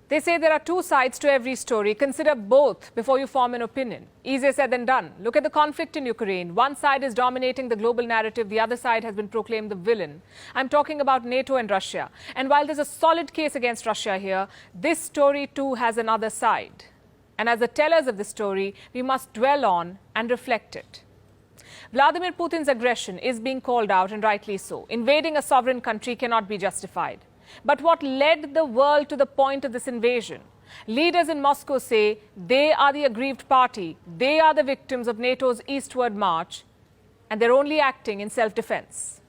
They say there are two sides to every story. Consider both before you form an opinion. Easier said than done. Look at the conflict in Ukraine. One side is dominating the global narrative. The other side has been proclaimed the villain. I'm talking about NATO and Russia. And while there's a solid case against Russia here, this story too has another side. And as the tellers of the story, we must dwell on and reflect it. Vladimir Putin's aggression is being called out, and rightly so. Invading a sovereign country cannot be justified. But what led the world to the point of this invasion? Leaders in Moscow say they are the aggrieved party. They are the victims of NATO's eastward march, and they're only acting in self-defense.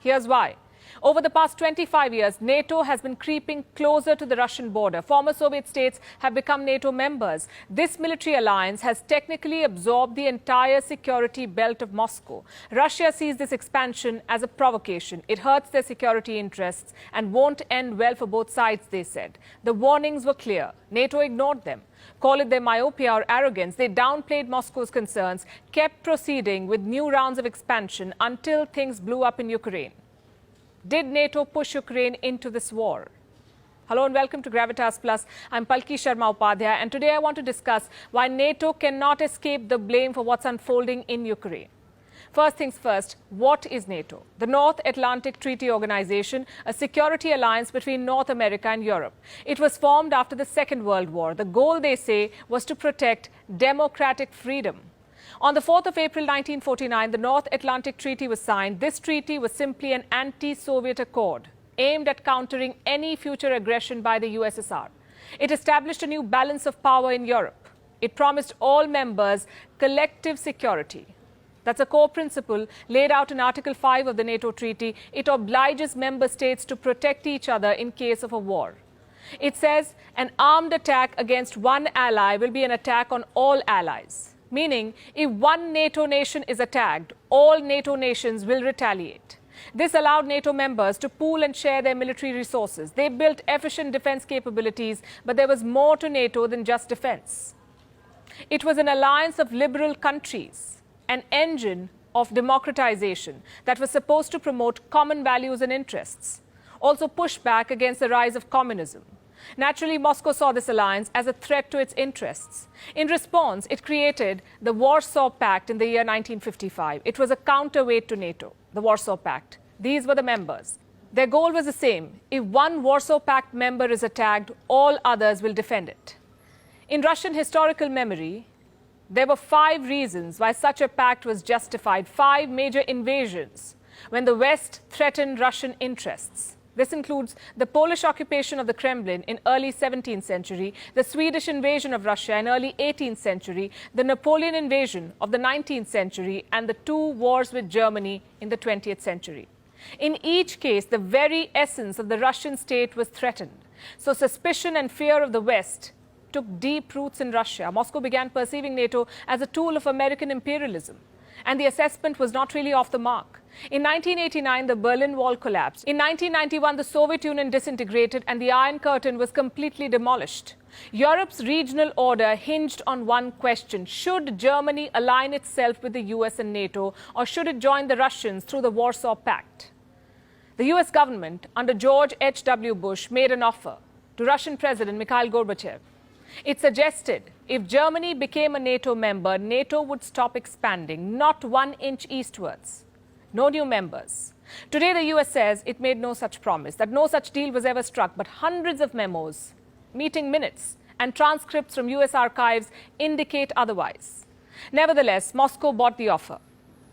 Here's why. Over the past 25 years, NATO has been creeping closer to the Russian border. Former Soviet states have become NATO members. This military alliance has technically absorbed the entire security belt of Moscow. Russia sees this expansion as a provocation. It hurts their security interests and won't end well for both sides, they said. The warnings were clear. NATO ignored them. Call it their myopia or arrogance. They downplayed Moscow's concerns, kept proceeding with new rounds of expansion until things blew up in Ukraine. Did NATO push Ukraine into this war? Hello and welcome to Gravitas Plus. I'm Palki Sharma Upadhyay, and today I want to discuss why NATO cannot escape the blame for what's unfolding in Ukraine. First things first, what is NATO? The North Atlantic Treaty Organization, a security alliance between North America and Europe. It was formed after the Second World War. The goal, they say, was to protect democratic freedom. On the 4th of April 1949, the North Atlantic Treaty was signed. This treaty was simply an anti-Soviet accord aimed at countering any future aggression by the USSR. It established a new balance of power in Europe. It promised all members collective security. That's a core principle laid out in Article 5 of the NATO Treaty. It obliges member states to protect each other in case of a war. It says an armed attack against one ally will be an attack on all allies. Meaning, if one NATO nation is attacked, all NATO nations will retaliate. This allowed NATO members to pool and share their military resources. They built efficient defense capabilities, but there was more to NATO than just defense. It was an alliance of liberal countries, an engine of democratization that was supposed to promote common values and interests, also push back against the rise of communism. Naturally, Moscow saw this alliance as a threat to its interests. In response, it created the Warsaw Pact in the year 1955. It was a counterweight to NATO, the Warsaw Pact. These were the members. Their goal was the same. If one Warsaw Pact member is attacked, all others will defend it. In Russian historical memory, there were 5 reasons why such a pact was justified, 5 major invasions when the West threatened Russian interests. This includes the Polish occupation of the Kremlin in early 17th century, the Swedish invasion of Russia in early 18th century, the Napoleon invasion of the 19th century, and the 2 wars with Germany in the 20th century. In each case, the very essence of the Russian state was threatened. So suspicion and fear of the West took deep roots in Russia. Moscow began perceiving NATO as a tool of American imperialism. And the assessment was not really off the mark. In 1989, the Berlin Wall collapsed. In 1991, the Soviet Union disintegrated and the Iron Curtain was completely demolished. Europe's regional order hinged on one question. Should Germany align itself with the US and NATO, or should it join the Russians through the Warsaw Pact? The US government, under George H.W. Bush, made an offer to Russian President Mikhail Gorbachev. It suggested if Germany became a NATO member, NATO would stop expanding, not 1 inch eastwards. No new members. Today, the US says it made no such promise, that no such deal was ever struck, but hundreds of memos, meeting minutes, and transcripts from US archives indicate otherwise. Nevertheless, Moscow bought the offer.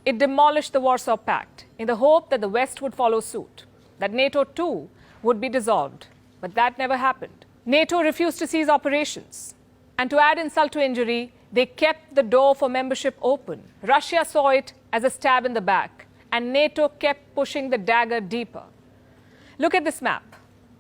It demolished the Warsaw Pact in the hope that the West would follow suit, that NATO too would be dissolved. But that never happened. NATO refused to cease operations. And to add insult to injury, they kept the door for membership open. Russia saw it as a stab in the back, and NATO kept pushing the dagger deeper. Look at this map.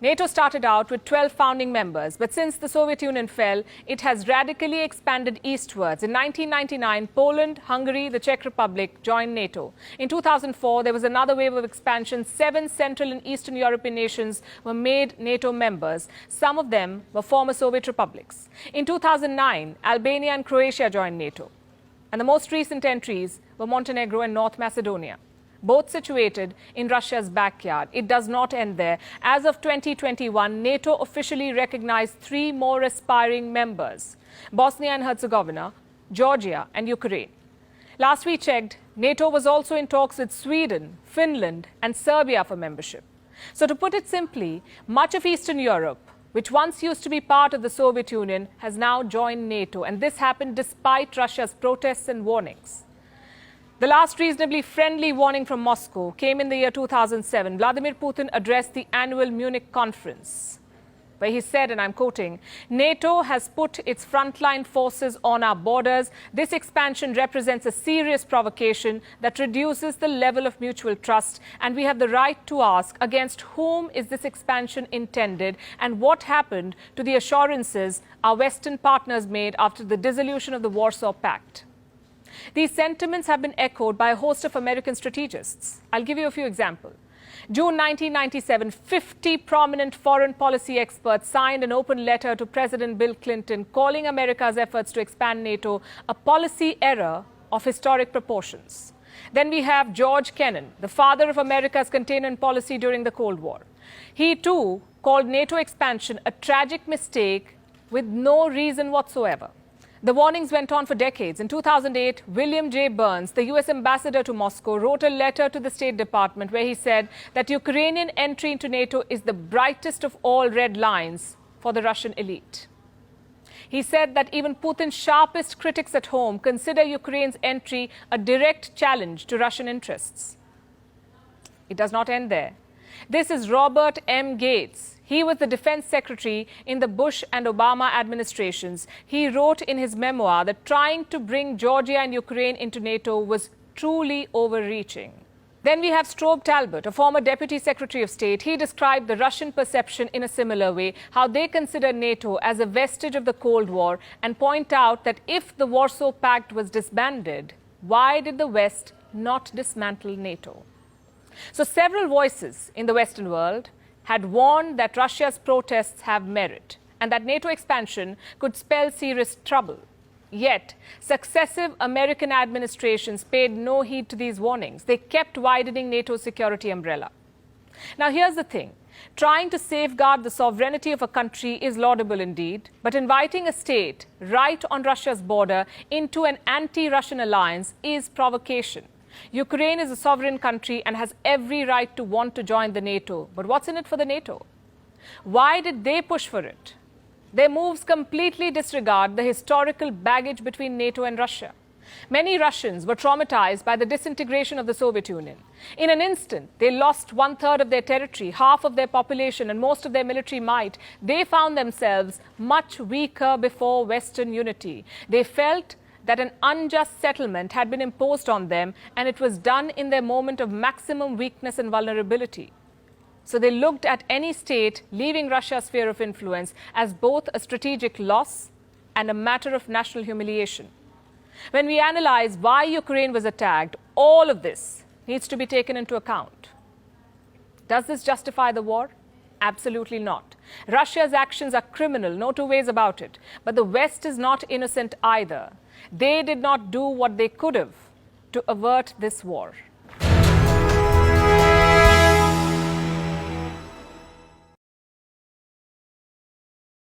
NATO started out with 12 founding members, but since the Soviet Union fell, it has radically expanded eastwards. In 1999, Poland, Hungary, the Czech Republic joined NATO. In 2004, there was another wave of expansion. 7 Central and Eastern European nations were made NATO members. Some of them were former Soviet republics. In 2009, Albania and Croatia joined NATO. And the most recent entries were Montenegro and North Macedonia. both situated in Russia's backyard. It does not end there. As of 2021, NATO officially recognized 3 more aspiring members: Bosnia and Herzegovina, Georgia and Ukraine. Last we checked, NATO was also in talks with Sweden, Finland and Serbia for membership. So to put it simply, much of Eastern Europe, which once used to be part of the Soviet Union, has now joined NATO, and this happened despite Russia's protests and warnings. The last reasonably friendly warning from Moscow came in the year 2007. Vladimir Putin addressed the annual Munich conference, where he said, and I'm quoting, "NATO has put its frontline forces on our borders. This expansion represents a serious provocation that reduces the level of mutual trust, and we have the right to ask, against whom is this expansion intended, and what happened to the assurances our Western partners made after the dissolution of the Warsaw Pact?" These sentiments have been echoed by a host of American strategists. I'll give you a few examples. June 1997, 50 prominent foreign policy experts signed an open letter to President Bill Clinton calling America's efforts to expand NATO a policy error of historic proportions. Then we have George Kennan, the father of America's containment policy during the Cold War. He too called NATO expansion a tragic mistake with no reason whatsoever. The warnings went on for decades. In 2008, William J. Burns, the U.S. ambassador to Moscow, wrote a letter to the State Department where he said that Ukrainian entry into NATO is the brightest of all red lines for the Russian elite. He said that even Putin's sharpest critics at home consider Ukraine's entry a direct challenge to Russian interests. It does not end there. This is Robert M. Gates. He was the defense secretary in the Bush and Obama administrations. He wrote in his memoir that trying to bring Georgia and Ukraine into NATO was truly overreaching. Then we have Strobe Talbot, a former deputy secretary of state. He described the Russian perception in a similar way, how they consider NATO as a vestige of the Cold War, and point out that if the Warsaw Pact was disbanded, why did the West not dismantle NATO? So several voices in the Western world had warned that Russia's protests have merit and that NATO expansion could spell serious trouble. Yet, successive American administrations paid no heed to these warnings. They kept widening NATO's security umbrella. Now, here's the thing. Trying to safeguard the sovereignty of a country is laudable indeed, but inviting a state right on Russia's border into an anti-Russian alliance is provocation. Ukraine is a sovereign country and has every right to want to join the NATO. But what's in it for the NATO? Why did they push for it? Their moves completely disregard the historical baggage between NATO and Russia. Many Russians were traumatized by the disintegration of the Soviet Union. In an instant, they lost 1/3 of their territory, half of their population and most of their military might. They found themselves much weaker before Western unity. They felt that an unjust settlement had been imposed on them, and it was done in their moment of maximum weakness and vulnerability. So they looked at any state leaving Russia's sphere of influence as both a strategic loss and a matter of national humiliation. When we analyze why Ukraine was attacked, all of this needs to be taken into account. Does this justify the war? Absolutely not. Russia's actions are criminal, no two ways about it. But the West is not innocent either. They did not do what they could have to avert this war.